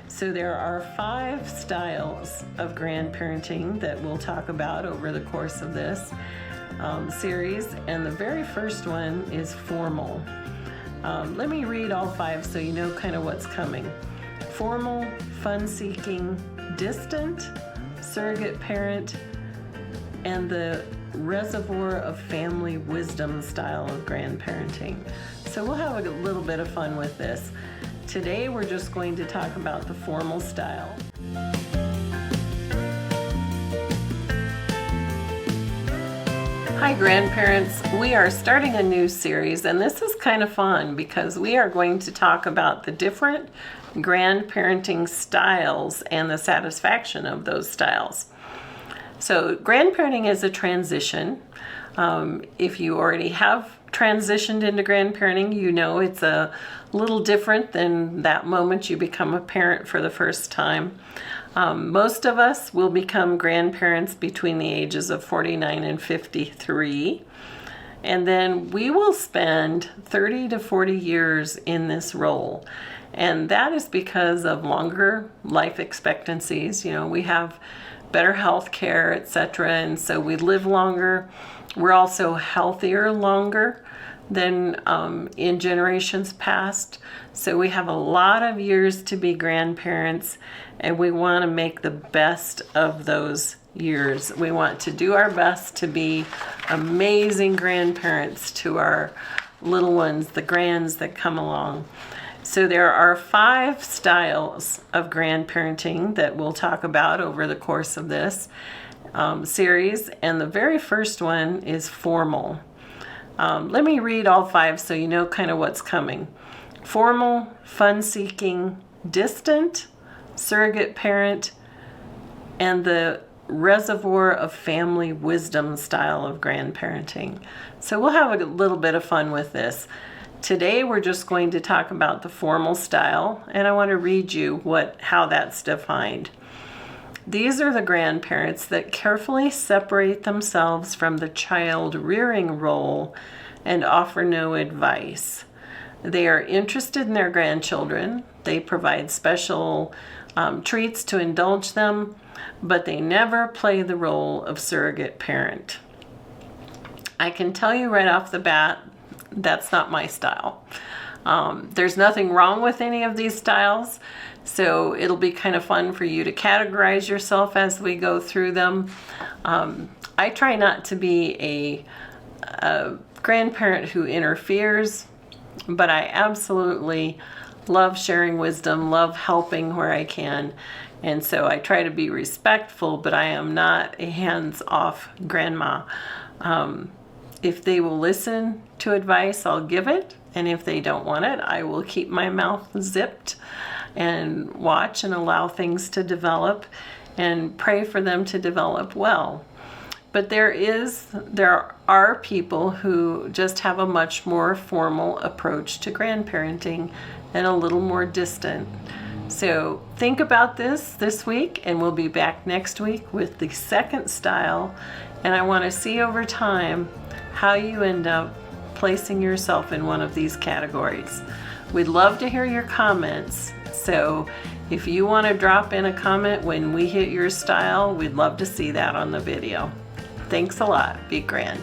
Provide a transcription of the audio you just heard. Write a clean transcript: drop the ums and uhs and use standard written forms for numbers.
So there are 5 styles of grandparenting that we'll talk about over the course of this series, and the very first one is formal. Let me read all 5 so you know kind of what's coming. Formal, fun-seeking, distant, surrogate parent, and the reservoir of family wisdom style of grandparenting. So we'll have a little bit of fun with this. Today we're just going to talk about the formal style. Hi grandparents, we are starting a new series, and this is kind of fun because we are going to talk about the different grandparenting styles and the satisfaction of those styles. So grandparenting is a transition. If you already have transitioned into grandparenting, you know it's a little different than that moment you become a parent for the first time. Most of us will become grandparents between the ages of 49 and 53. And then we will spend 30 to 40 years in this role. And that is because of longer life expectancies. You know, we have better health care, etc. And so we live longer. We're also healthier longer than in generations past. So we have a lot of years to be grandparents, and we want to make the best of those years. We want to do our best to be amazing grandparents to our little ones, the grands that come along. So there are 5 styles of grandparenting that we'll talk about over the course of this series, and the very first one is formal. Let me read all 5 so you know kind of what's coming. Formal, fun-seeking, distant, surrogate parent, and the reservoir of family wisdom style of grandparenting. So we'll have a little bit of fun with this. Today we're just going to talk about the formal style, and I want to read you how that's defined. These are the grandparents that carefully separate themselves from the child rearing role and offer no advice. They are interested in their grandchildren. They provide special treats to indulge them, but they never play the role of surrogate parent. I can tell you right off the bat, that's not my style. There's nothing wrong with any of these styles, so it'll be kind of fun for you to categorize yourself as we go through them. I try not to be a grandparent who interferes, but I absolutely love sharing wisdom, love helping where I can, and so I try to be respectful, but I am not a hands-off grandma. If they will listen to advice, I'll give it, and if they don't want it, I will keep my mouth zipped and watch and allow things to develop and pray for them to develop well. But there are people who just have a much more formal approach to grandparenting and a little more distant. So think about this week, and we'll be back next week with the second style, and I want to see over time how you end up placing yourself in one of these categories. We'd love to hear your comments, so if you want to drop in a comment when we hit your style, we'd love to see that on the video. Thanks a lot. Be grand.